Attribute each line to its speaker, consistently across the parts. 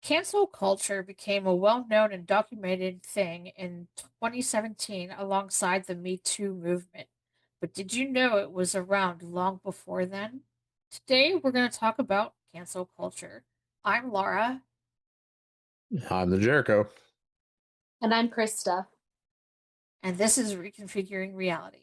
Speaker 1: Cancel culture became a well-known and documented thing in 2017 alongside the Me Too movement. But did you know it was around long before then? Today, we're going to talk about cancel culture. I'm Laura,
Speaker 2: I'm the Jericho.
Speaker 3: And I'm Krista.
Speaker 1: and this is Reconfiguring Reality.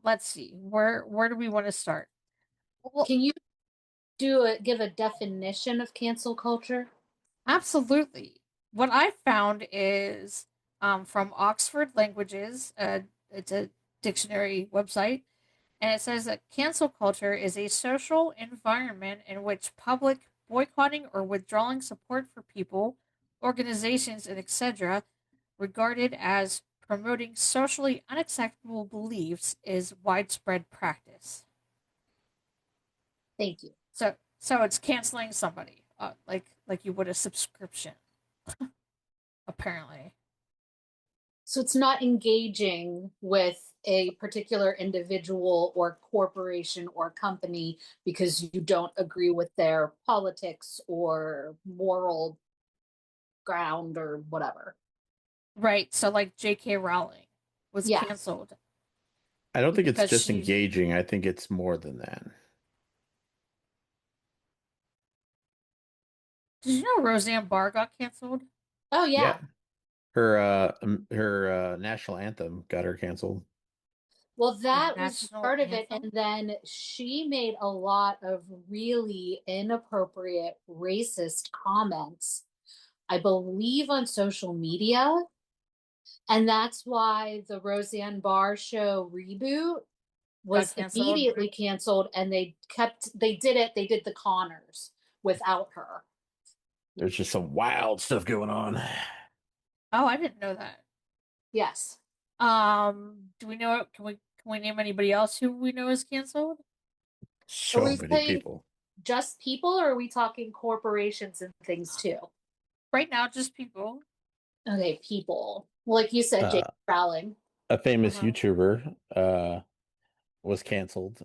Speaker 1: Let's see. Where do we want to start? Well,
Speaker 3: Can you give a definition of cancel culture?
Speaker 1: absolutely. What I found is from Oxford Languages. It's a dictionary website, and it says that cancel culture is a social environment in which public boycotting or withdrawing support for people, organizations, and etc., regarded as promoting socially unacceptable beliefs, is widespread practice.
Speaker 3: Thank you.
Speaker 1: So it's canceling somebody, like you would a subscription, apparently.
Speaker 3: So it's not engaging with a particular individual or corporation or company because you don't agree with their politics or moral ground or whatever.
Speaker 1: Right. So like J.K. Rowling was
Speaker 3: Yeah.
Speaker 1: canceled
Speaker 2: I don't think it's
Speaker 1: because
Speaker 2: just
Speaker 1: she.
Speaker 2: engaging. I think it's more than that.
Speaker 1: Did you know Roseanne Barr got canceled?
Speaker 3: Oh,
Speaker 2: Yeah.
Speaker 3: yeah.
Speaker 2: Her national anthem got her canceled.
Speaker 3: Well,
Speaker 1: The
Speaker 3: that was
Speaker 1: national
Speaker 3: part of it.
Speaker 1: anthem.
Speaker 3: And then she made a lot of really inappropriate, racist comments, I believe, on social media. And that's why the Roseanne Barr show reboot
Speaker 1: Got
Speaker 3: was
Speaker 1: canceled.
Speaker 3: immediately canceled, and they did the Connors without her.
Speaker 2: There's just some wild stuff going on.
Speaker 1: Oh, I didn't know that.
Speaker 3: Yes.
Speaker 1: Do we know? Can we name anybody else who we know is canceled?
Speaker 3: Are
Speaker 2: So
Speaker 3: we
Speaker 2: many
Speaker 3: saying
Speaker 2: people.
Speaker 3: just people, or are we talking corporations and things too?
Speaker 1: Right now, just people.
Speaker 3: Okay, people. Like you said, Jake
Speaker 2: Uh,
Speaker 3: Rowling.
Speaker 2: a famous
Speaker 1: Uh-huh.
Speaker 2: YouTuber was canceled.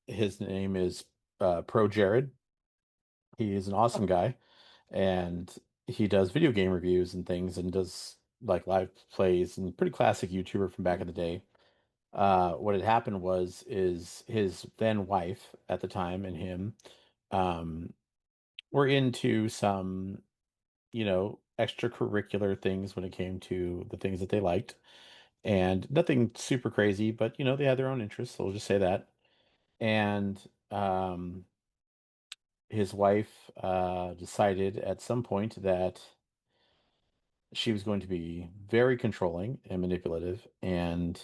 Speaker 2: His name is Pro Jared. He is an awesome
Speaker 1: Oh,
Speaker 2: guy, and he does video game reviews and things, and does like live plays, and pretty classic YouTuber from back in the day. What had happened was is his then wife at the time and him um, were into some, extracurricular things when it came to the things that they liked, and nothing super crazy, but they had their own interests. So we'll just say that. And his wife decided at some point that she was going to be very controlling and manipulative, and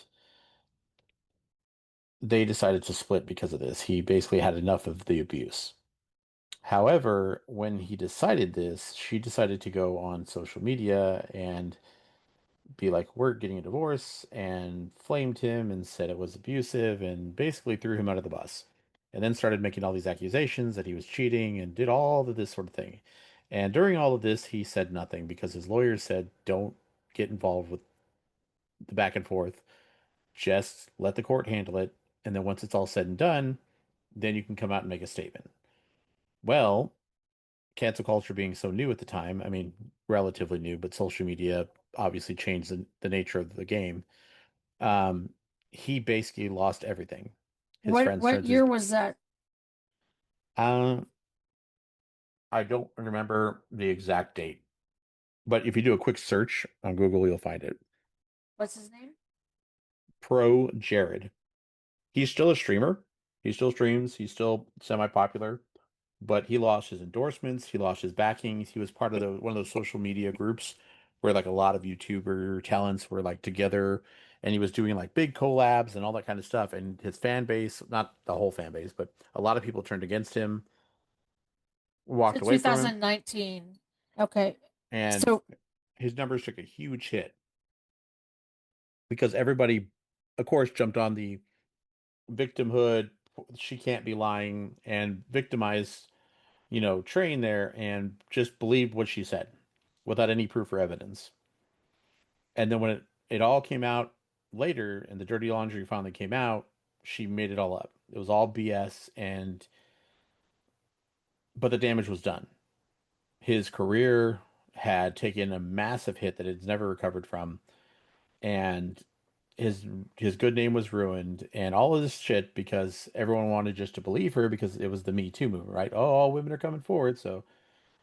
Speaker 2: they decided to split because of this. He basically had enough of the abuse. However, when he decided this, she decided to go on social media and be like, we're getting a divorce, and flamed him and said it was abusive and basically threw him out of the bus. And then started making all these accusations that he was cheating and did all of this sort of thing. And during all of this, he said nothing because his lawyers said, don't get involved with the back and forth. Just let the court handle it. And then once it's all said and done, then you can come out and make a statement. Well, cancel culture being so new at the time, I mean, relatively new, but social media obviously changed the nature of the game. Um, he basically lost everything. His friends
Speaker 1: what
Speaker 2: turned his.
Speaker 1: year was that?
Speaker 2: Um, I don't remember the exact date, but if you do a quick search on Google, you'll find it.
Speaker 1: What's his name?
Speaker 2: Pro Jared. He's still a streamer. He still streams. He's still semi-popular, but he lost his endorsements. He lost his backings. He was part of one of those social media groups where like a lot of YouTuber talents were like together, and he was doing like big collabs and all that kind of stuff. And his fan base, not the whole fan base, but a lot of people turned against him,
Speaker 1: So
Speaker 2: walked away from him,
Speaker 1: 2019. Okay.
Speaker 2: and
Speaker 1: So
Speaker 2: his numbers took a huge hit. because everybody, of course, jumped on the victimhood. She can't be lying and victimized, Train there and just believed what she said without any proof or evidence. And then when it all came out later and the dirty laundry finally came out, she made it all up. It was all BS and but the damage was done. His career had taken a massive hit that it's never recovered from, and his his good name was ruined, and all of this shit because everyone wanted just to believe her because it was the Me Too movement, right? Oh, all women are coming forward, so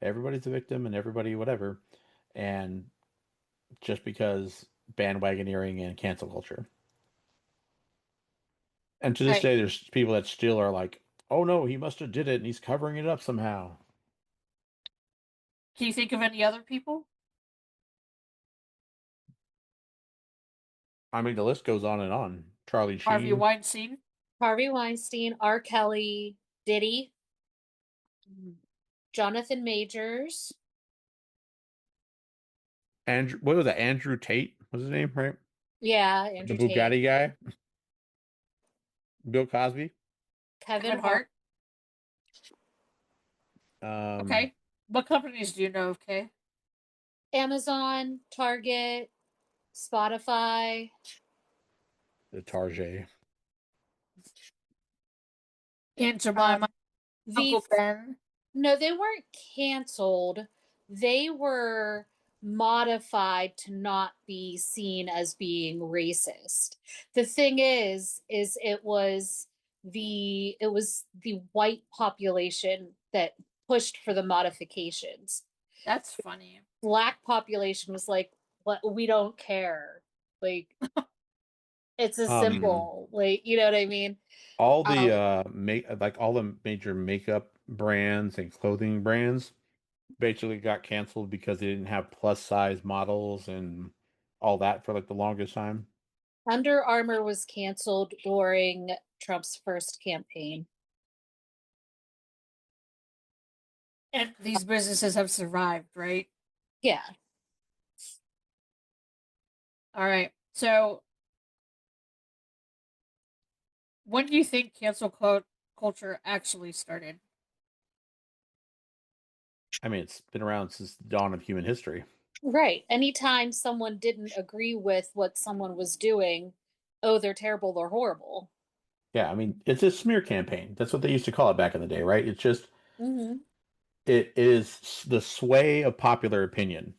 Speaker 2: everybody's a victim and everybody whatever, and just because bandwagoneering and cancel culture. And to this
Speaker 1: Right.
Speaker 2: day, there's people that still are like, "Oh no, he must have did it, and he's covering it up somehow."
Speaker 1: Can you think of any other people?
Speaker 2: I mean, the list goes on and on. Charlie
Speaker 1: Harvey
Speaker 2: Sheen,
Speaker 1: Weinstein.
Speaker 3: Harvey Weinstein, R. Kelly, Diddy, Jonathan Majors.
Speaker 2: Andrew, what was that? Andrew Tate was his name, right?
Speaker 3: Yeah,
Speaker 2: The
Speaker 3: Andrew Tate.
Speaker 2: Bugatti guy, Bill Cosby.
Speaker 3: Kevin
Speaker 1: Kevin
Speaker 3: Hart.
Speaker 1: Hart.
Speaker 2: Um,
Speaker 1: Okay. What companies do you know of, Kay?
Speaker 3: Amazon, Target, Spotify.
Speaker 2: the Tarjay.
Speaker 1: Aunt
Speaker 3: Uh,
Speaker 1: Jemima,
Speaker 3: the
Speaker 1: Uncle Ben.
Speaker 3: No, they weren't canceled. They were modified to not be seen as being racist. The thing is it was the white population that pushed for the modifications.
Speaker 1: That's funny.
Speaker 3: Black population was like, what, we don't care. Like, it's as
Speaker 2: Um,
Speaker 3: simple. Like, you know what I mean?
Speaker 2: all the
Speaker 3: Um,
Speaker 2: make like all the major makeup brands and clothing brands basically got canceled because they didn't have plus size models and all that for like the longest time.
Speaker 3: Under Armour was canceled during Trump's first campaign.
Speaker 1: And these businesses have survived, right?
Speaker 3: Yeah.
Speaker 1: All right. So, when do you think culture actually started?
Speaker 2: I mean, it's been around since the dawn of human history.
Speaker 3: Right. Anytime someone didn't agree with what someone was doing, oh, they're terrible, they're horrible.
Speaker 2: Yeah, I mean, it's a smear campaign. That's what they used to call it back in the day, right? It's just
Speaker 3: Hmm.
Speaker 2: it is the sway of popular opinion.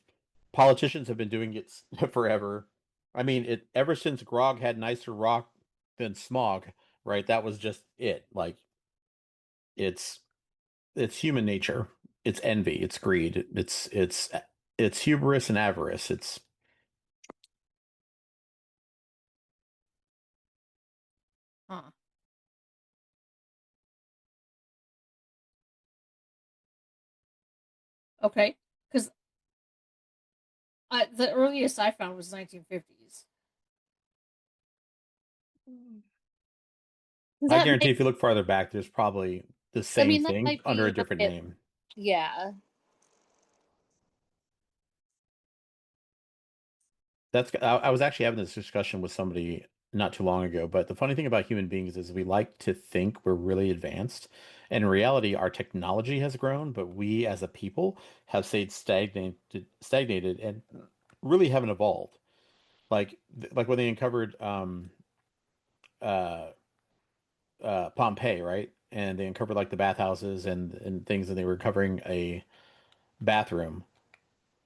Speaker 2: Politicians have been doing it forever. I mean, it ever since Grog had nicer rock than smog, right? That was just it. Like it's it's human nature. It's envy, it's greed, it's hubris and avarice. It's
Speaker 1: Huh. Okay. Because the earliest I found was 1950s.
Speaker 2: I
Speaker 3: That
Speaker 2: guarantee
Speaker 3: might,
Speaker 2: if you look farther back, there's probably the
Speaker 3: I
Speaker 2: same
Speaker 3: mean, that
Speaker 2: thing
Speaker 3: might
Speaker 2: under
Speaker 3: be
Speaker 2: a
Speaker 3: a
Speaker 2: different
Speaker 3: bit,
Speaker 2: name.
Speaker 3: yeah.
Speaker 2: I was actually having this discussion with somebody not too long ago, but the funny thing about human beings is we like to think we're really advanced. And in reality, our technology has grown, but we as a people have stayed stagnated and really haven't evolved. Like when they uncovered uh Pompeii, right? And they uncovered like the bathhouses and things, and they were covering a bathroom.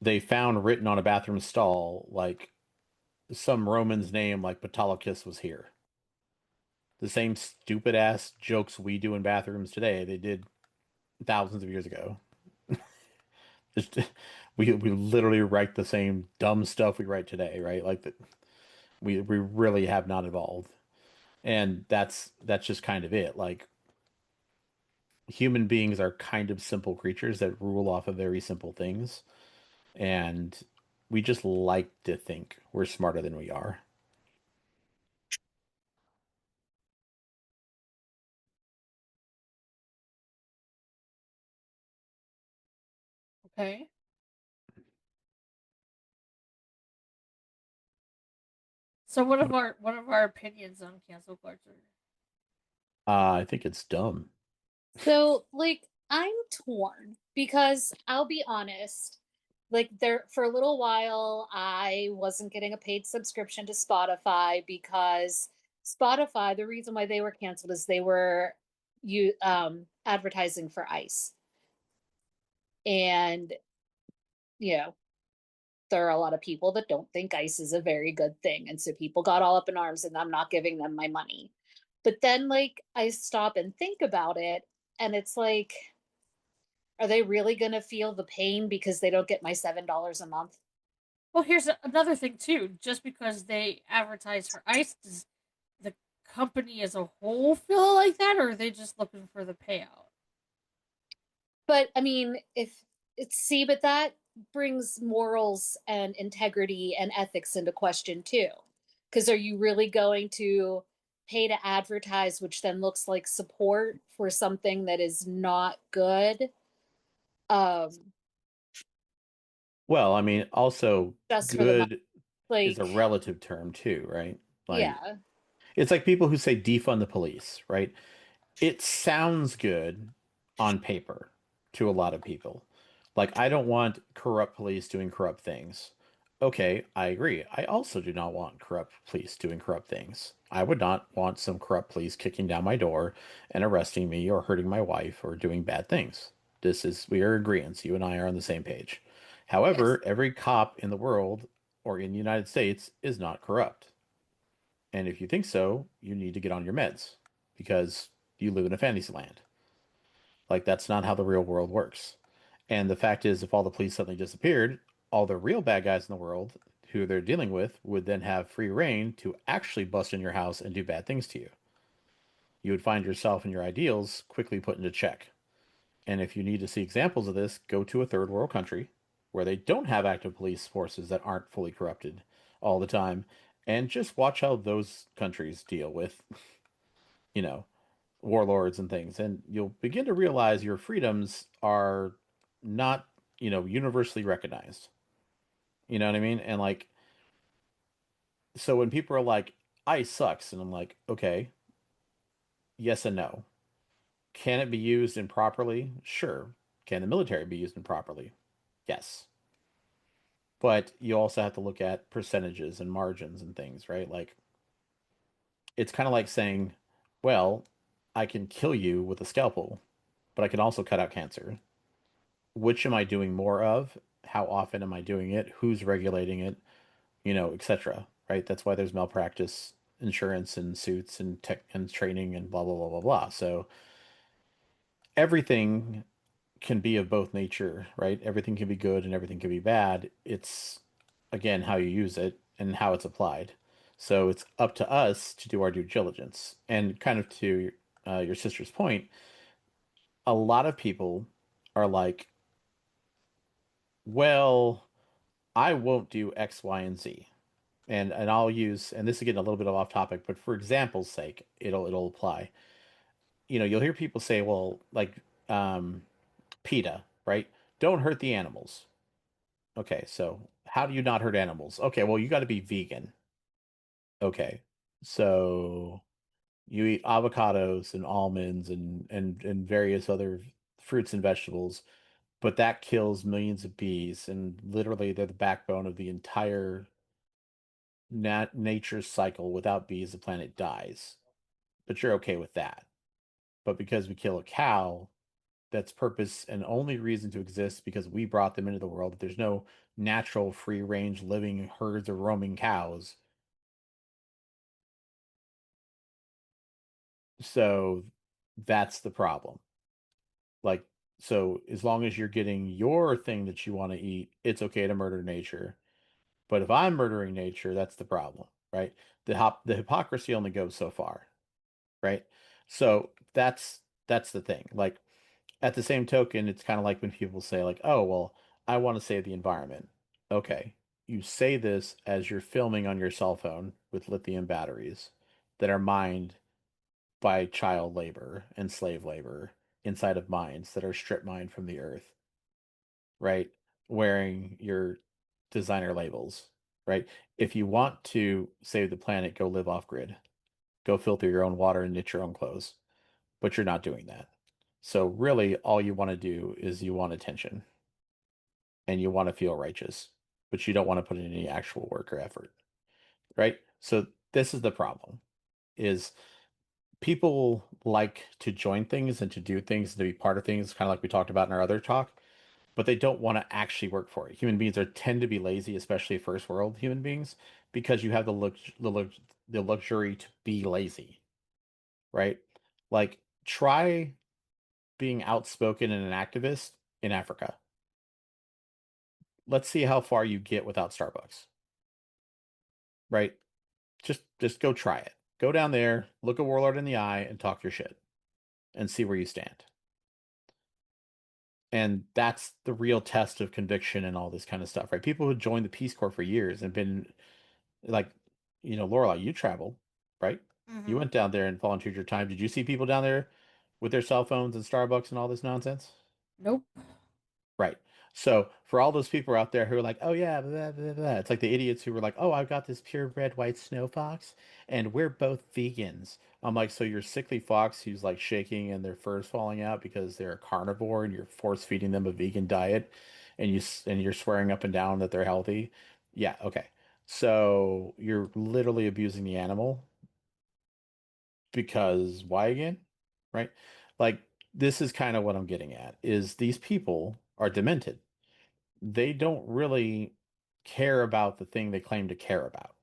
Speaker 2: They found written on a bathroom stall like some Roman's name, like Autolycus was here. The same stupid ass jokes we do in bathrooms today, they did thousands of years ago. Just we literally write the same dumb stuff we write today, right? Like that we really have not evolved. And that's just kind of it. Like human beings are kind of simple creatures that rule off of very simple things. And we just like to think we're smarter than we are.
Speaker 1: Okay. So what of our opinions on cancel culture?
Speaker 2: I think it's dumb.
Speaker 3: So, like, I'm torn because I'll be honest, like, there for a little while, I wasn't getting a paid subscription to Spotify because Spotify, the reason why they were canceled is they were you advertising for ice. And, you know, there are a lot of people that don't think ice is a very good thing. And so people got all up in arms and I'm not giving them my money. But then, like, I stop and think about it, and it's like, are they really going to feel the pain because they don't get my $7 a month?
Speaker 1: Well, here's another thing too. Just because they advertise for ice, does the company as a whole feel like that, or are they just looking for the payout?
Speaker 3: But I mean, if it's see, but that brings morals and integrity and ethics into question too. Because are you really going to pay to advertise, which then looks like support for something that is not good? Um,
Speaker 2: Well, I mean, also
Speaker 3: just for the money.
Speaker 2: good is a
Speaker 3: Like,
Speaker 2: relative term too, right? Like
Speaker 3: yeah.
Speaker 2: it's like people who say defund the police, right? It sounds good on paper to a lot of people. Like, I don't want corrupt police doing corrupt things. Okay, I agree. I also do not want corrupt police doing corrupt things. I would not want some corrupt police kicking down my door and arresting me or hurting my wife or doing bad things. We are agreeance. You and I are on the same page.
Speaker 3: Yes.
Speaker 2: However, every cop in the world or in the United States is not corrupt. And if you think so, you need to get on your meds because you live in a fantasy land. Like, that's not how the real world works. And the fact is, if all the police suddenly disappeared, all the real bad guys in the world who they're dealing with would then have free reign to actually bust in your house and do bad things to you. You would find yourself and your ideals quickly put into check. And if you need to see examples of this, go to a third world country where they don't have active police forces that aren't fully corrupted all the time, and just watch how those countries deal with, you know, warlords and things, and you'll begin to realize your freedoms are not, universally recognized. You know what I mean? And like, so when people are like, "ice sucks," and I'm like, "Okay, yes and no. Can it be used improperly? Sure. Can the military be used improperly? Yes." But you also have to look at percentages and margins and things, right? Like, it's kind of like saying, well, I can kill you with a scalpel, but I can also cut out cancer. Which am I doing more of? How often am I doing it? Who's regulating it? Etc. Right? That's why there's malpractice insurance and suits and tech and training and blah blah blah blah blah. So everything can be of both nature, right? Everything can be good and everything can be bad. It's again how you use it and how it's applied. So it's up to us to do our due diligence. And kind of to your sister's point, a lot of people are like, well, I won't do X, Y, and Z. And I'll use, and this is getting a little bit of off topic, but for example's sake, it'll apply. You'll hear people say, well, like PETA, right? Don't hurt the animals. Okay, so how do you not hurt animals? Okay, well, you got to be vegan. Okay, so you eat avocados and almonds and various other fruits and vegetables, but that kills millions of bees, and literally they're the backbone of the entire nature's cycle. Without bees, the planet dies. But you're okay with that. But because we kill a cow, that's purpose and only reason to exist because we brought them into the world. There's no natural free range living herds of roaming cows. So that's the problem. Like, so as long as you're getting your thing that you want to eat, it's okay to murder nature. But if I'm murdering nature, that's the problem, right? The hypocrisy only goes so far, right? So that's the thing. Like, at the same token, it's kind of like when people say like, "Oh, well, I want to save the environment." Okay. You say this as you're filming on your cell phone with lithium batteries that are mined by child labor and slave labor inside of mines that are strip mined from the earth, right? Wearing your designer labels. right? If you want to save the planet, go live off grid. Go filter your own water and knit your own clothes. But you're not doing that. So really all you want to do is you want attention and you want to feel righteous, but you don't want to put in any actual work or effort, right? So this is the problem is people like to join things and to do things, to be part of things, kind of like we talked about in our other talk, but they don't want to actually work for it. Human beings are tend to be lazy, especially first world human beings, because you have the luxury to be lazy, right? Like try being outspoken and an activist in Africa. Let's see how far you get without Starbucks, right? Just go try it. Go down there, look a warlord in the eye, and talk your shit, and see where you stand. And that's the real test of conviction and all this kind of stuff, right? People who joined the Peace Corps for years and been like, Lorelai, you traveled, right? You
Speaker 1: Mm-hmm.
Speaker 2: went down there and volunteered your time. Did you see people down there with their cell phones and Starbucks and all this nonsense?
Speaker 1: Nope.
Speaker 2: Right. So for all those people out there who are like, oh yeah, blah, blah, blah, it's like the idiots who were like, oh, I've got this purebred white snow fox, and we're both vegans. I'm like, so you're sickly fox who's like shaking and their fur's falling out because they're a carnivore and you're force feeding them a vegan diet, and you're swearing up and down that they're healthy. Yeah, okay. So you're literally abusing the animal because why again? Right? Like this is kind of what I'm getting at is these people are demented. They don't really care about the thing they claim to care about.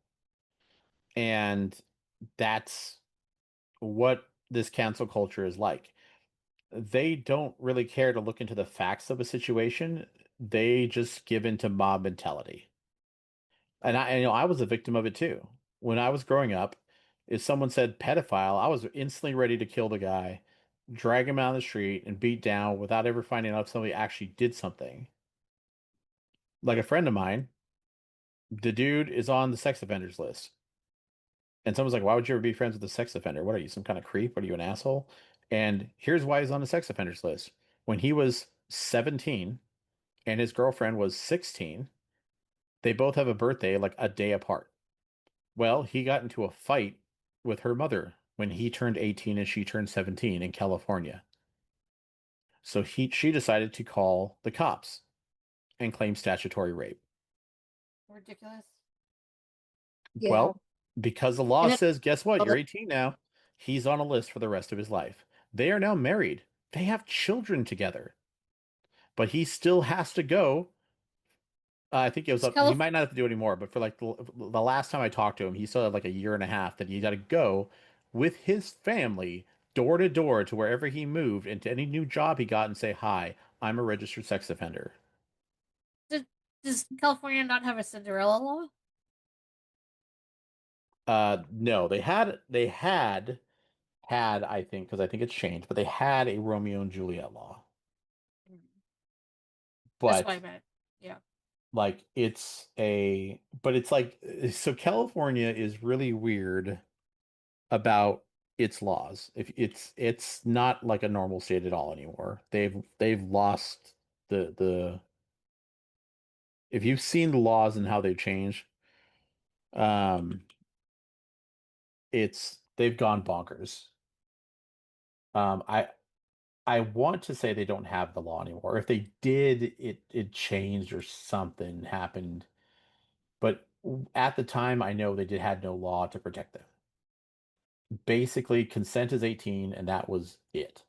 Speaker 2: And that's what this cancel culture is like. They don't really care to look into the facts of a situation. They just give into mob mentality. I was a victim of it too. When I was growing up, if someone said pedophile, I was instantly ready to kill the guy, drag him out of the street, and beat down without ever finding out if somebody actually did something. Like a friend of mine, the dude is on the sex offenders list. And someone's like, why would you ever be friends with a sex offender? What are you, some kind of creep? What are you, an asshole? And here's why he's on the sex offenders list. When he was 17 and his girlfriend was 16, they both have a birthday like a day apart. Well, he got into a fight with her mother when he turned 18 and she turned 17 in California. So she decided to call the cops and claim statutory rape.
Speaker 1: Ridiculous.
Speaker 3: Yeah.
Speaker 2: Well, because the law
Speaker 3: And it's
Speaker 2: says, guess what? You're 18 now. He's on a list for the rest of his life. They are now married. They have children together. But he still has to go. I think it was
Speaker 1: It's
Speaker 2: up. He
Speaker 1: Calif-
Speaker 2: might not have to do it anymore, but for like the last time I talked to him, he still had like a year and a half that he got to go with his family door to door to wherever he moved and to any new job he got and say, hi, I'm a registered sex offender.
Speaker 1: Does, does California not have a Cinderella law?
Speaker 2: No, they had, I think, because I think it's changed, but they had a Romeo and Juliet law.
Speaker 1: Mm. That's what I
Speaker 2: But
Speaker 1: meant. Yeah.
Speaker 2: like but it's like so California is really weird about its laws. If it's not like a normal state at all anymore. They've lost the if you've seen the laws and how they've changed, um it's they've gone bonkers. Um I I want to say they don't have the law anymore. If they did, it changed or something happened. But at the time, I know they did had no law to protect them. Basically, consent is 18, and that was it.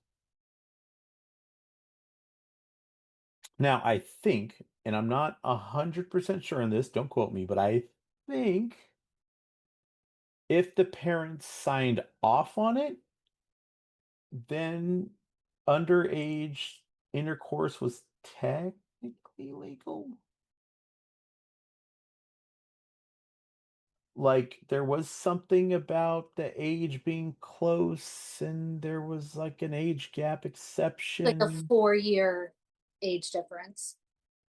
Speaker 2: Now, I think, and I'm not 100% sure on this, don't quote me, but I think if the parents signed off on it, then underage intercourse was technically legal. Like there was something about the age being close, and there was like an age gap
Speaker 3: like a
Speaker 2: exception.
Speaker 3: 4 year age difference.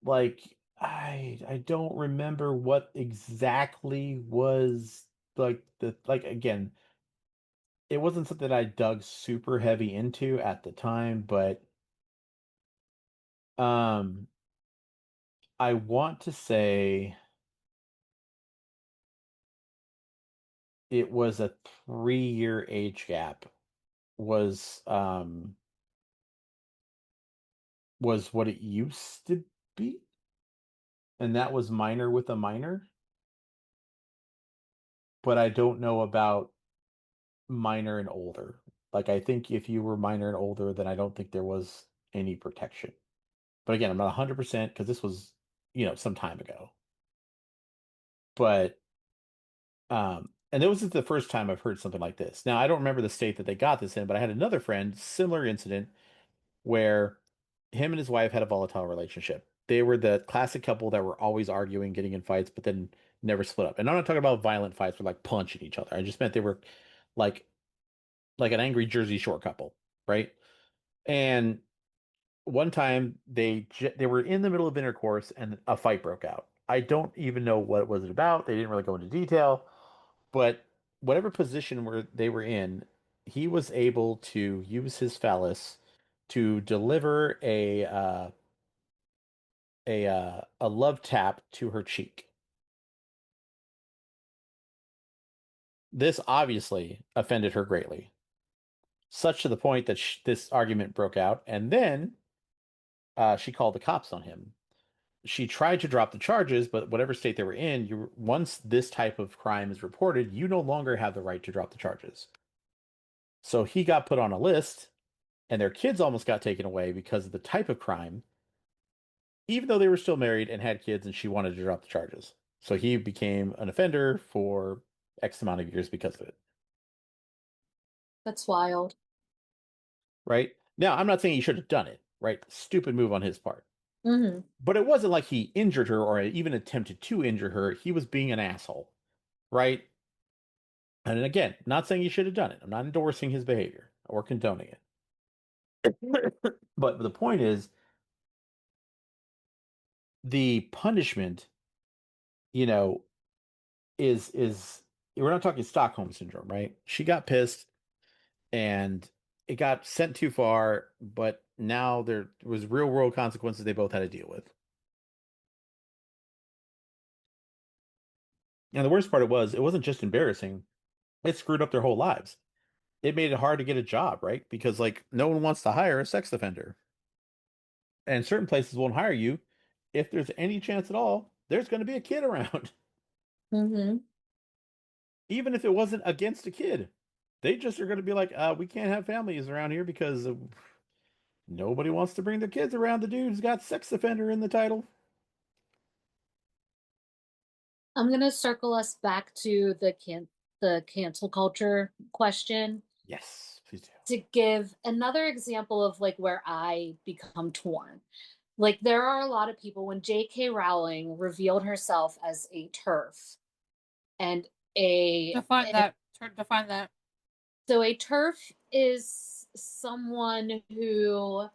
Speaker 2: Like I don't remember what exactly was like the like again, it wasn't something I dug super heavy into at the time, but um I want to say it was a 3-year age gap was was what it used to be, and that was minor with a minor. But I don't know about minor and older. Like I think if you were minor and older, then I don't think there was any protection. But again, I'm not 100% because this was, some time ago. But and it wasn't the first time I've heard something like this. Now, I don't remember the state that they got this in, but I had another friend, similar incident, where him and his wife had a volatile relationship. They were the classic couple that were always arguing, getting in fights, but then never split up. And I'm not talking about violent fights where like punching each other. I just meant they were like an angry Jersey Shore couple, right? And one time they were in the middle of intercourse and a fight broke out. I don't even know what was it about. They didn't really go into detail, but whatever position where they were in, he was able to use his phallus to deliver a love tap to her cheek. This obviously offended her greatly, such to the point that this argument broke out, and then she called the cops on him. She tried to drop the charges, but whatever state they were in, once this type of crime is reported, you no longer have the right to drop the charges. So he got put on a list, and their kids almost got taken away because of the type of crime, even though they were still married and had kids, and she wanted to drop the charges. So he became an offender for X amount of years because of it.
Speaker 3: That's wild.
Speaker 2: Right? Now, I'm not saying he should have done it, right? Stupid move on his part.
Speaker 3: Hmm.
Speaker 2: But it wasn't like he injured her or even attempted to injure her. He was being an asshole, right? And again, not saying he should have done it. I'm not endorsing his behavior or condoning it. But the point is, the punishment, you know, is we're not talking Stockholm syndrome, right? She got pissed and it got sent too far, but now there was real world consequences they both had to deal with. And the worst part it wasn't just embarrassing, it screwed up their whole lives. It made it hard to get a job, right? Because like no one wants to hire a sex offender. And certain places won't hire you if there's any chance at all there's going to be a kid around.
Speaker 3: Hmm.
Speaker 2: Even if it wasn't against a kid. They just are going to be like, we can't have families around here because nobody wants to bring their kids around the dude who's got sex offender in the title.
Speaker 3: I'm going to circle us back to the cancel culture question
Speaker 2: Yes, please do.
Speaker 3: to give another example of like where I become torn. Like there are a lot of people when J.K. Rowling revealed herself as a TERF and
Speaker 1: Define
Speaker 3: and
Speaker 1: that. Define that.
Speaker 3: so a TERF is someone who,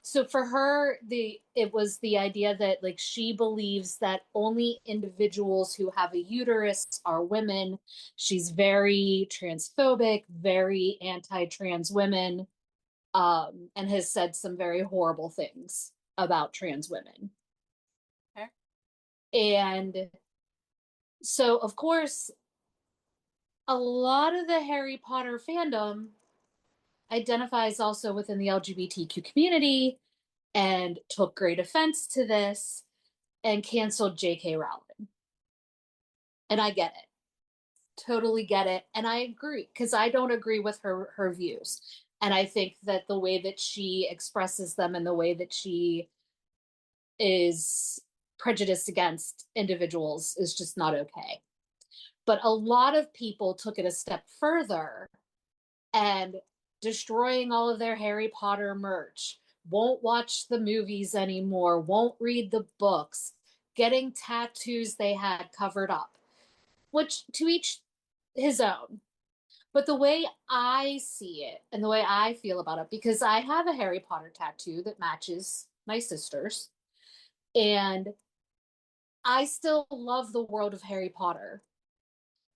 Speaker 3: so for her it was the idea that like she believes that only individuals who have a uterus are women. She's very transphobic, very anti-trans women, and has said some very horrible things about trans women.
Speaker 1: Okay.
Speaker 3: And so of course a lot of the Harry Potter fandom identifies also within the LGBTQ community and took great offense to this and canceled J.K. Rowling. And I get it. Totally get it. And I agree because I don't agree with her views. And I think that the way that she expresses them and the way that she is prejudiced against individuals is just not okay. But a lot of people took it a step further and destroying all of their Harry Potter merch, won't watch the movies anymore, won't read the books, getting tattoos they had covered up, which to each his own. But the way I see it and the way I feel about it, because I have a Harry Potter tattoo that matches my sister's, and I still love the world of Harry Potter.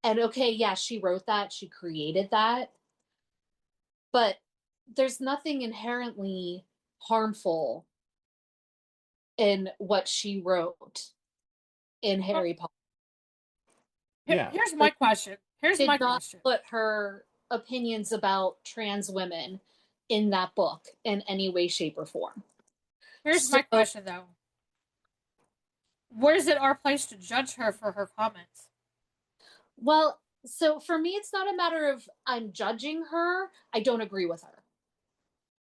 Speaker 3: And okay, yeah, she wrote that, she created that, but there's nothing inherently harmful in what she wrote in
Speaker 1: Well,
Speaker 3: Harry Potter.
Speaker 2: Yeah.
Speaker 1: here's my
Speaker 3: Like,
Speaker 1: question. Here's
Speaker 3: did
Speaker 1: my
Speaker 3: not
Speaker 1: question.
Speaker 3: put her opinions about trans women in that book in any way, shape, or form.
Speaker 1: Here's
Speaker 3: So,
Speaker 1: my question though. Where is it our place to judge her for her comments?
Speaker 3: well, so for me, it's not a matter of I'm judging her. I don't agree with her.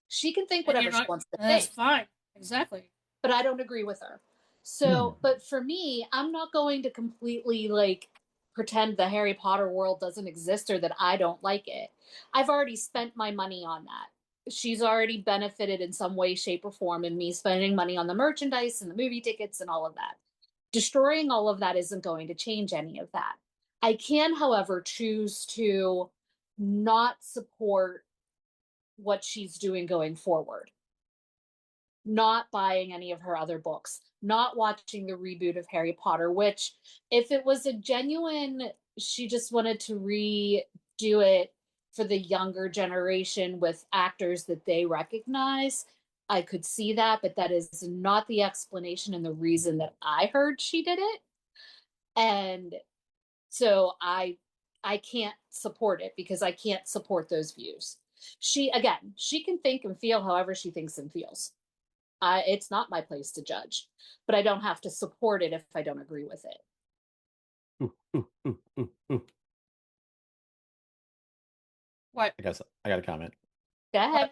Speaker 3: She can think
Speaker 1: And you're
Speaker 3: whatever she
Speaker 1: not,
Speaker 3: wants to
Speaker 1: and that's
Speaker 3: think,
Speaker 1: fine. Exactly.
Speaker 3: but I don't agree with her. So, but for me, I'm not going to completely like pretend the Harry Potter world doesn't exist or that I don't like it. I've already spent my money on that. She's already benefited in some way, shape, or form in me spending money on the merchandise and the movie tickets and all of that. Destroying all of that isn't going to change any of that. I can, however, choose to not support what she's doing going forward, not buying any of her other books, not watching the reboot of Harry Potter, which, if it was a genuine, she just wanted to redo it for the younger generation with actors that they recognize, I could see that, but that is not the explanation and the reason that I heard she did it. And so I can't support it because I can't support those views. She, again, she can think and feel however she thinks and feels. It's not my place to judge, but I don't have to support it if I don't agree with it.
Speaker 2: Ooh, ooh, ooh, ooh, ooh.
Speaker 1: What?
Speaker 2: I got a comment.
Speaker 3: Go ahead.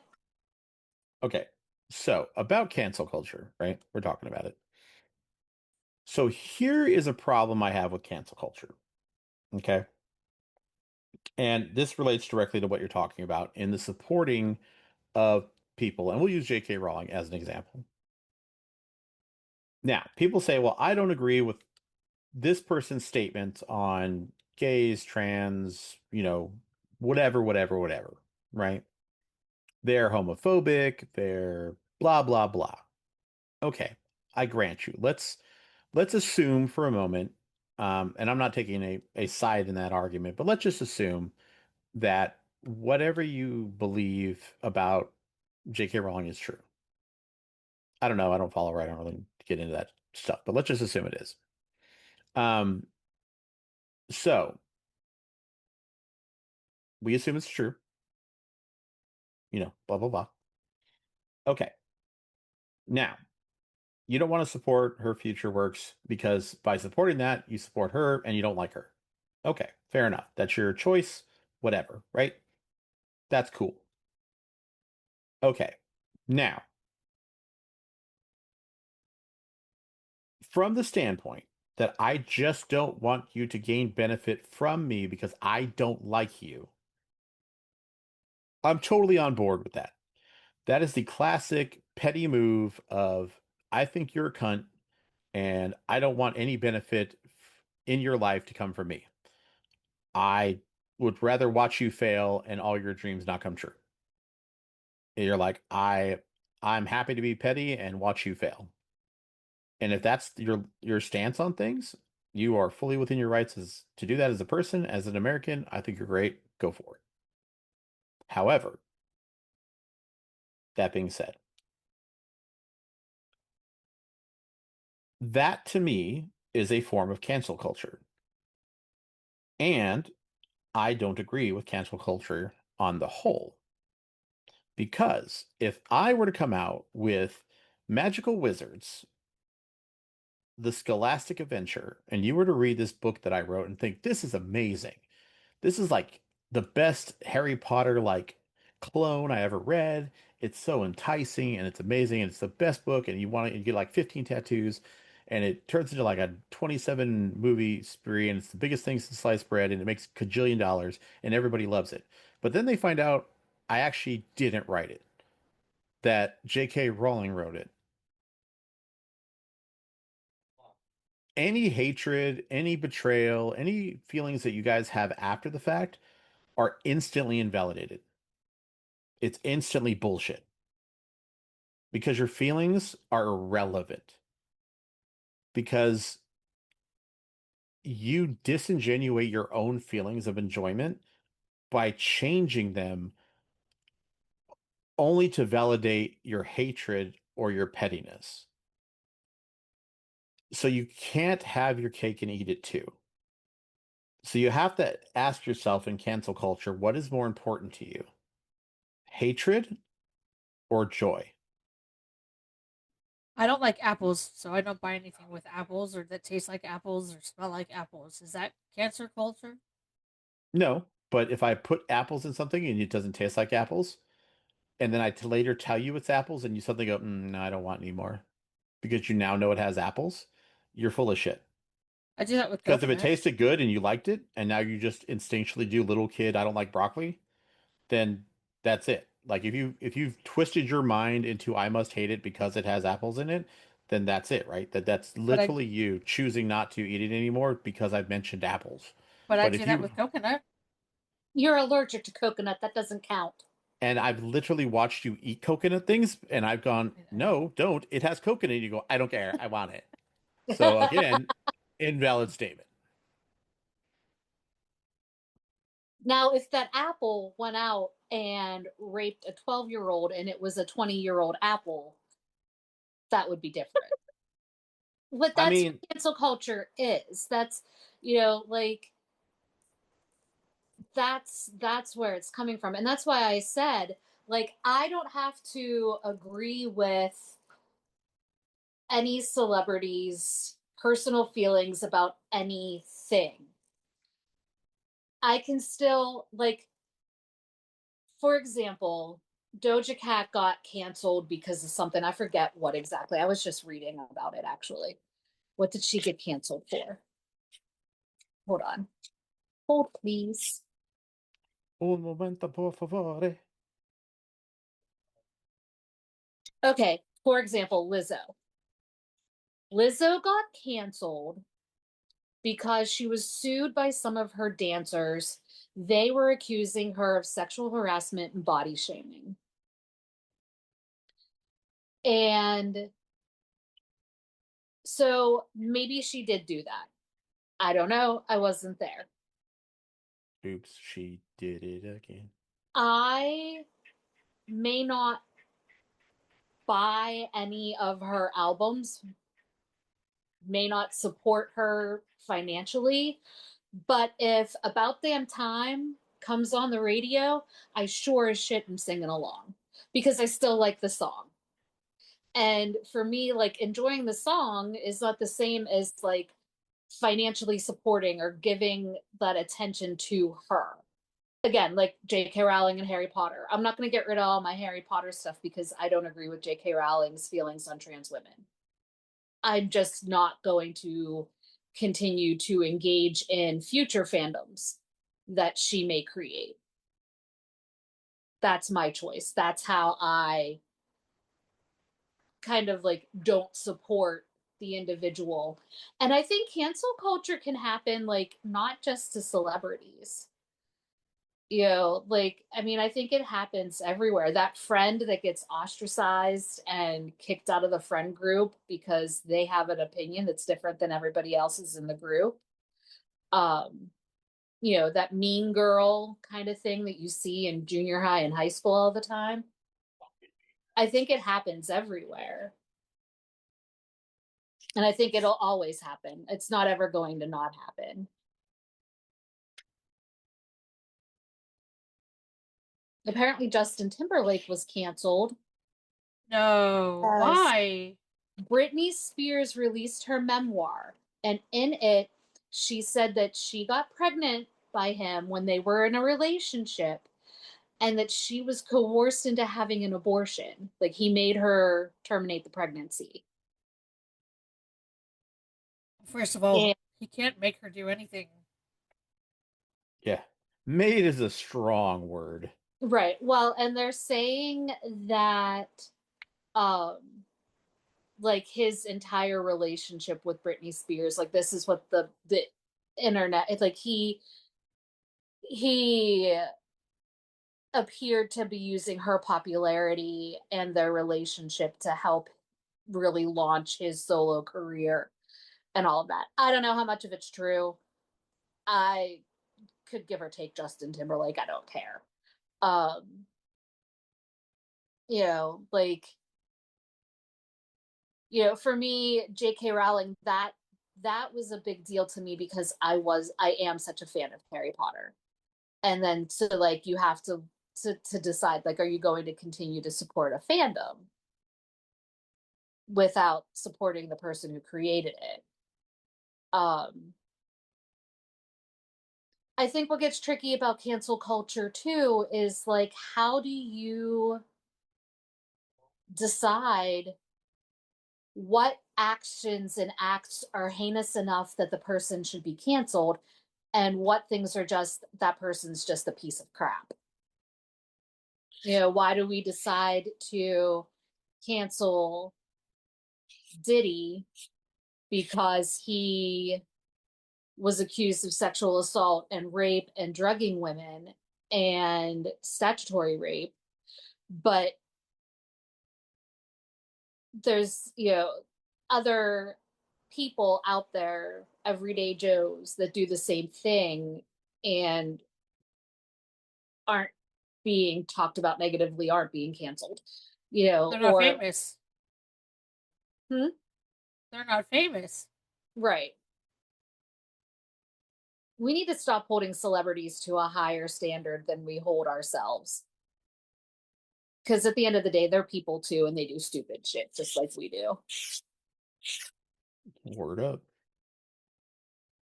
Speaker 2: Okay. So about cancel culture, right? We're talking about it. So here is a problem I have with cancel culture. Okay. And this relates directly to what you're talking about in the supporting of people. And we'll use J.K. Rowling as an example. Now, people say, well, I don't agree with this person's statement on gays, trans, whatever, whatever, whatever, right? They're homophobic, they're blah, blah, blah. Okay, I grant you. Let's assume for a moment, and I'm not taking a side in that argument, but let's just assume that whatever you believe about J.K. Rowling is true. I don't know. I don't follow her. I don't really get into that stuff, but let's just assume it is. Um, so we assume it's true, blah, blah, blah. Okay. Now, you don't want to support her future works because by supporting that, you support her and you don't like her. Okay, fair enough. That's your choice, whatever, right? That's cool. Okay. Now, from the standpoint that I just don't want you to gain benefit from me because I don't like you, I'm totally on board with that. That is the classic petty move of I think you're a cunt and I don't want any benefit in your life to come from me. I would rather watch you fail and all your dreams not come true. And you're like, I'm happy to be petty and watch you fail. And if that's your stance on things, you are fully within your rights as to do that as a person, as an American. I think you're great. Go for it. However, that being said, that to me is a form of cancel culture. And I don't agree with cancel culture on the whole. Because if I were to come out with magical wizards, the Scholastic Adventure, and you were to read this book that I wrote and think, this is amazing. This is like the best Harry Potter like clone I ever read. It's so enticing and it's amazing and it's the best book and you get like 15 tattoos and it turns into like a 27 movie spree and it's the biggest thing since sliced bread and it makes cajillion dollars and everybody loves it. But then they find out I actually didn't write it, that J.K. Rowling wrote it. Any hatred, any betrayal, any feelings that you guys have after the fact are instantly invalidated. It's instantly bullshit because your feelings are irrelevant because you disingenuate your own feelings of enjoyment by changing them only to validate your hatred or your pettiness. So you can't have your cake and eat it too. So you have to ask yourself in cancel culture, what is more important to you? Hatred or joy?
Speaker 1: I don't like apples, so I don't buy anything with apples or that taste like apples or smell like apples. Is that cancer culture?
Speaker 2: No, but if I put apples in something and it doesn't taste like apples, and then later tell you it's apples and you suddenly go, no, I don't want any more because you now know it has apples, you're full of shit.
Speaker 1: I do that with
Speaker 2: Because if it
Speaker 1: coconut.
Speaker 2: tasted good and you liked it, and now you just instinctually do little kid, I don't like broccoli, then that's it. Like if you've twisted your mind into I must hate it because it has apples in it, then that's it, right? That's
Speaker 1: But I
Speaker 2: literally you choosing not to eat it anymore because I've mentioned apples.
Speaker 1: but I
Speaker 2: But
Speaker 1: do
Speaker 2: if
Speaker 1: that
Speaker 2: you
Speaker 1: with coconut.
Speaker 3: You're allergic to coconut. That doesn't count.
Speaker 2: and I've literally watched you eat coconut things, and I've gone, no, don't. It has coconut. And you go, I don't care. I want it. So again, invalid statement.
Speaker 3: Now, if that apple went out and raped a 12-year-old and it was a 20-year-old apple, that would be different. But
Speaker 2: I
Speaker 3: that's
Speaker 2: mean,
Speaker 3: what cancel culture is. That's, you know, like that's where it's coming from. And that's why I said, like, I don't have to agree with any celebrity's personal feelings about anything. I can still, like, for example, Doja Cat got canceled because of something. I forget what exactly. I was just reading about it actually. What did she get canceled for? Hold on. Hold, please.
Speaker 2: un momento, por favore.
Speaker 3: Okay. For example, Lizzo. Lizzo got canceled because she was sued by some of her dancers. They were accusing her of sexual harassment and body shaming. And so maybe she did do that. I don't know. I wasn't there.
Speaker 2: Oops, she did it again.
Speaker 3: I may not buy any of her albums, may not support her financially, but if About Damn Time comes on the radio, I sure as shit am singing along because I still like the song. And for me, like enjoying the song is not the same as like financially supporting or giving that attention to her. Again, like J.K. Rowling and Harry Potter. I'm not going to get rid of all my Harry Potter stuff because I don't agree with J.K. Rowling's feelings on trans women. I'm just not going to continue to engage in future fandoms that she may create. That's my choice. That's how I kind of like don't support the individual. And I think cancel culture can happen like not just to celebrities. You know, like, I mean, I think it happens everywhere. That friend that gets ostracized and kicked out of the friend group because they have an opinion that's different than everybody else's in the group. Um, you know, that mean girl kind of thing that you see in junior high and high school all the time. I think it happens everywhere. And I think it'll always happen. It's not ever going to not happen. Apparently, Justin Timberlake was canceled
Speaker 1: No,
Speaker 3: as
Speaker 1: why?
Speaker 3: Britney Spears released her memoir. And in it, she said that she got pregnant by him when they were in a relationship and that she was coerced into having an abortion. Like he made her terminate the pregnancy.
Speaker 1: First of all,
Speaker 3: And
Speaker 1: he can't make her do anything.
Speaker 2: Yeah. Made is a strong word.
Speaker 3: right. Well, and they're saying that um like his entire relationship with Britney Spears, like this is what the internet it's like he appeared to be using her popularity and their relationship to help really launch his solo career and all of that. I don't know how much of it's true. I could give or take Justin Timberlake. I don't care. Um, you know, like, you know, for me, J.K. Rowling, that was a big deal to me because I am such a fan of Harry Potter. And then so like you have to decide, like, are you going to continue to support a fandom without supporting the person who created it? Um I think what gets tricky about cancel culture too is like, how do you decide what actions and acts are heinous enough that the person should be canceled, and what things are just that person's just a piece of crap? Why do we decide to cancel Diddy because he was accused of sexual assault and rape and drugging women and statutory rape, but there's other people out there, everyday joes, that do the same thing and aren't being talked about negatively, aren't being canceled,
Speaker 1: They're not
Speaker 3: or
Speaker 1: famous.
Speaker 3: hmm?
Speaker 1: They're not famous.
Speaker 3: Right. We need to stop holding celebrities to a higher standard than we hold ourselves, because at the end of the day they're people too, and they do stupid shit just like we do.
Speaker 2: Word up.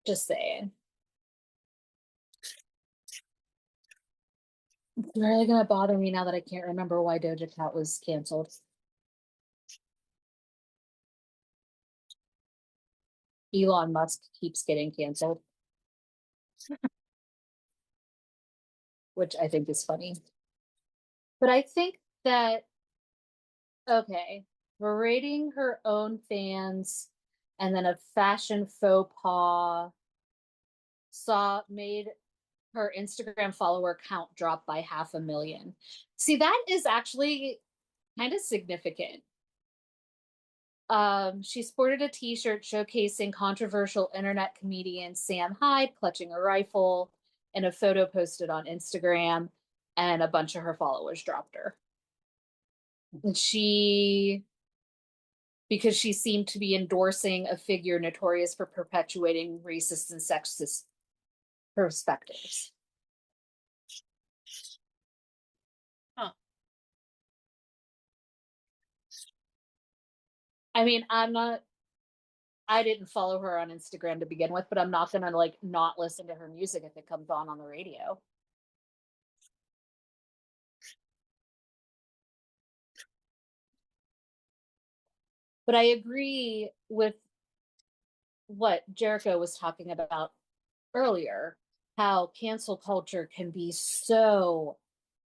Speaker 3: Just saying. It's really gonna bother me now that I can't remember why Doja Cat was canceled. Elon Musk keeps getting canceled, which I think is funny. But I think that, okay, berating her own fans and then a fashion faux pas made her Instagram follower count drop by 500,000. See, that is actually kind of significant. She sported a t-shirt showcasing controversial internet comedian Sam Hyde clutching a rifle, and a photo posted on Instagram, and a bunch of her followers dropped her. And because she seemed to be endorsing a figure notorious for perpetuating racist and sexist perspectives.
Speaker 1: Huh.
Speaker 3: I mean, I didn't follow her on Instagram to begin with, but I'm not gonna like not listen to her music if it comes on the radio. But I agree with what Jericho was talking about earlier, how cancel culture can be so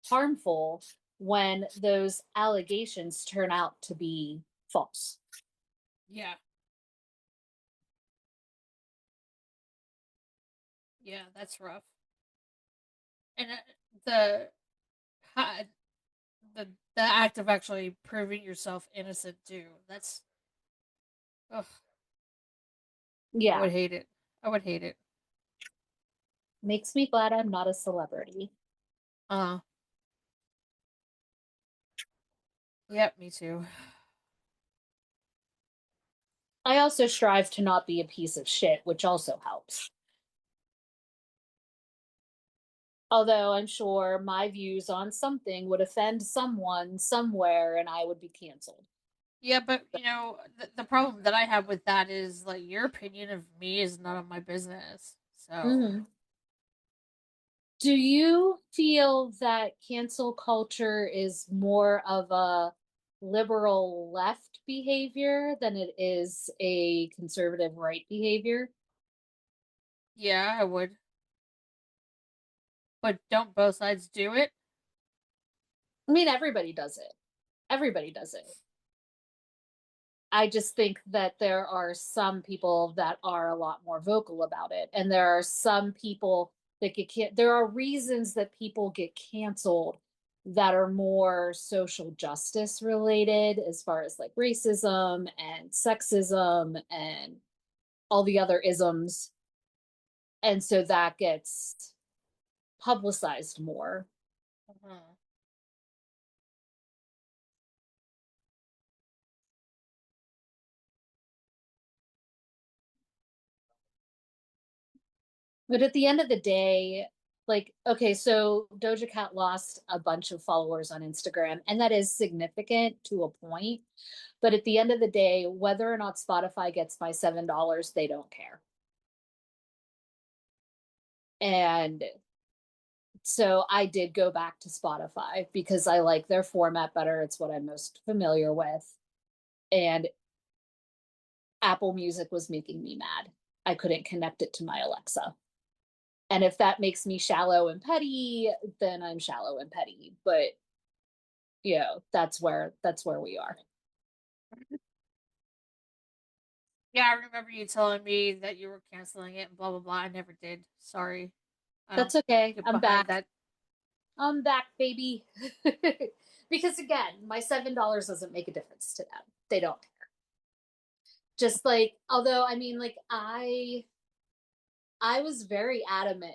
Speaker 3: harmful when those allegations turn out to be false.
Speaker 1: Yeah. Yeah, that's rough. And the the act of actually proving yourself innocent too. That's ugh. I
Speaker 3: Yeah,
Speaker 1: would hate it. I would hate it.
Speaker 3: makes me glad I'm not a celebrity.
Speaker 1: Uh. Yep. Me too.
Speaker 3: I also strive to not be a piece of shit, which also helps. Although I'm sure my views on something would offend someone somewhere and I would be canceled.
Speaker 1: Yeah, but the problem that I have with that is like your opinion of me is none of my business. So
Speaker 3: Mm-hmm. Do you feel that cancel culture is more of a liberal left behavior than it is a conservative right behavior?
Speaker 1: yeah, I would. But don't both sides do it?
Speaker 3: I mean, everybody does it. Everybody does it. I just think that there are some people that are a lot more vocal about it. And there are some people that there are reasons that people get canceled that are more social justice related, as far as like racism and sexism and all the other isms. And so that gets publicized more.
Speaker 1: Mhm.
Speaker 3: But at the end of the day, like, okay, so Doja Cat lost a bunch of followers on Instagram, and that is significant to a point. But at the end of the day, whether or not Spotify gets my $7, they don't care. And so I did go back to Spotify because I like their format better. It's what I'm most familiar with. And Apple Music was making me mad. I couldn't connect it to my Alexa. And if that makes me shallow and petty, then I'm shallow and petty. But that's where we are.
Speaker 1: Yeah, I remember you telling me that you were canceling it and blah blah blah. I never did. Sorry. I don't
Speaker 3: That's okay.
Speaker 1: get
Speaker 3: I'm
Speaker 1: behind
Speaker 3: back.
Speaker 1: that.
Speaker 3: I'm back, baby. Because again, my $7 doesn't make a difference to them. They don't care. Just like, although I mean, like I was very adamant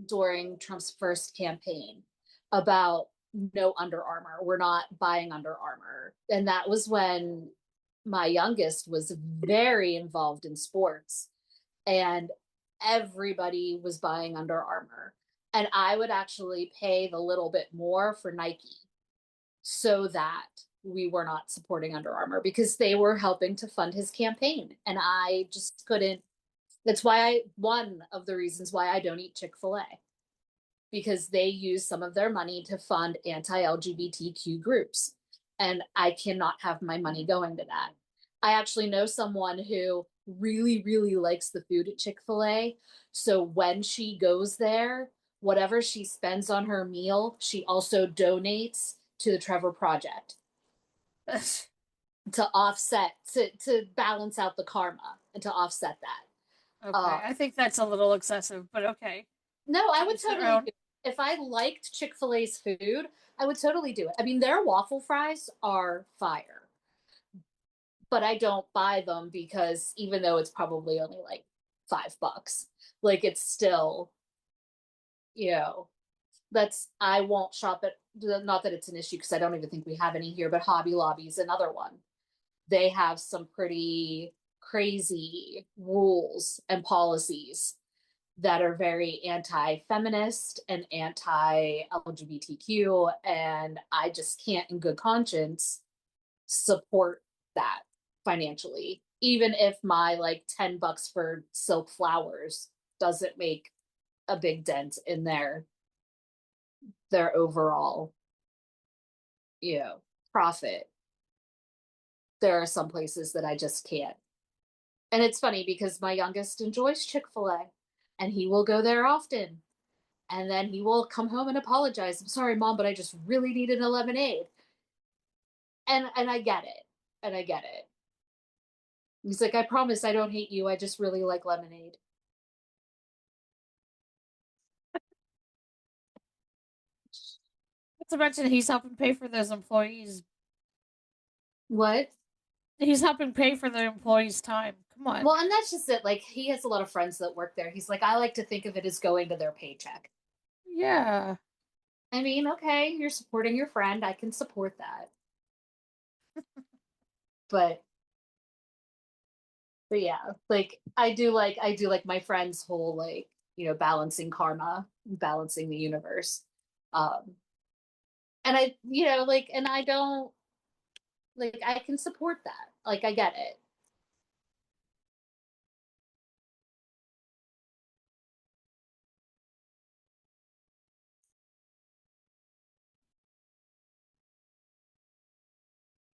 Speaker 3: during Trump's first campaign about no Under Armour. We're not buying Under Armour. And that was when my youngest was very involved in sports and everybody was buying Under Armour. And I would actually pay the little bit more for Nike so that we were not supporting Under Armour because they were helping to fund his campaign. And I just couldn't. That's one of the reasons why I don't eat Chick-fil-A, because they use some of their money to fund anti-LGBTQ groups. And I cannot have my money going to that. I actually know someone who really, really likes the food at Chick-fil-A. So when she goes there, whatever she spends on her meal, she also donates to the Trevor Project to offset, to balance out the karma and to offset that.
Speaker 1: Okay, I think that's a little excessive, but okay.
Speaker 3: No, I would
Speaker 1: Each their
Speaker 3: totally do
Speaker 1: own.
Speaker 3: it. If I liked Chick-fil-A's food, I would totally do it. I mean, their waffle fries are fire, but I don't buy them because even though it's probably only like $5, like it's still, you know, I won't shop at, not that it's an issue because I don't even think we have any here, but Hobby Lobby is another one. They have some pretty crazy rules and policies that are very anti-feminist and anti-LGBTQ, and I just can't in good conscience support that financially, even if my like $10 for silk flowers doesn't make a big dent in their overall, profit. There are some places that I just can't. And it's funny because my youngest enjoys Chick-fil-A and he will go there often. And then he will come home and apologize. I'm sorry, mom, but I just really needed a lemonade. And I get it. And I get it. He's like, I promise I don't hate you. I just really like lemonade.
Speaker 1: Not to mention he's helping pay for those employees.
Speaker 3: What?
Speaker 1: He's helping pay for the employees' time. Come on.
Speaker 3: Well, and that's just it. Like, he has a lot of friends that work there. He's like, I like to think of it as going to their paycheck.
Speaker 1: Yeah.
Speaker 3: I mean, okay, you're supporting your friend. I can support that. But yeah, like I do like my friend's whole like, balancing karma, balancing the universe. Um and I don't, like, I can support that. Like, I get it.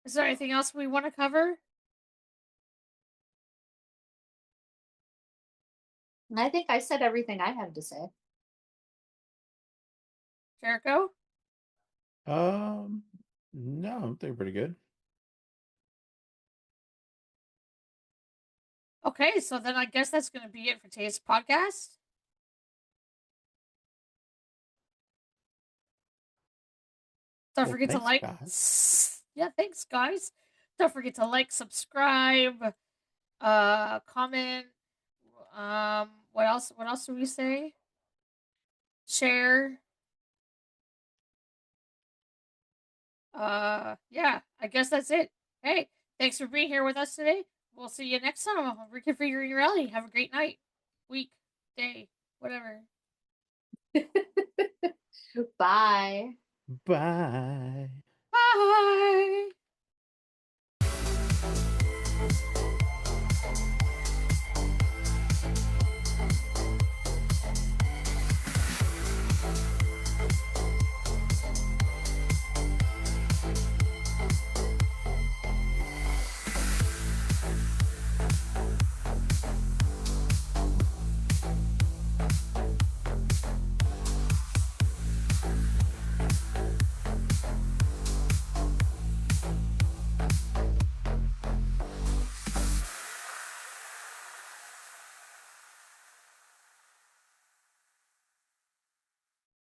Speaker 1: Is there anything else we want to cover,
Speaker 3: And I think I said everything I had to say.
Speaker 1: Jericho?
Speaker 2: Um, no, they're pretty good.
Speaker 1: Okay, so then I guess that's going to be it for today's podcast. Don't
Speaker 2: Well,
Speaker 1: forget to
Speaker 2: thanks,
Speaker 1: like.
Speaker 2: guys.
Speaker 1: Yeah, thanks, guys. Don't forget to like, subscribe, comment. What else? What else do we say? Share. Yeah, I guess that's it. Hey, thanks for being here with us today. We'll see you next time on Reconfiguring Your Reality. Have a great night, week, day, whatever.
Speaker 3: Bye.
Speaker 2: Bye.
Speaker 1: Bye.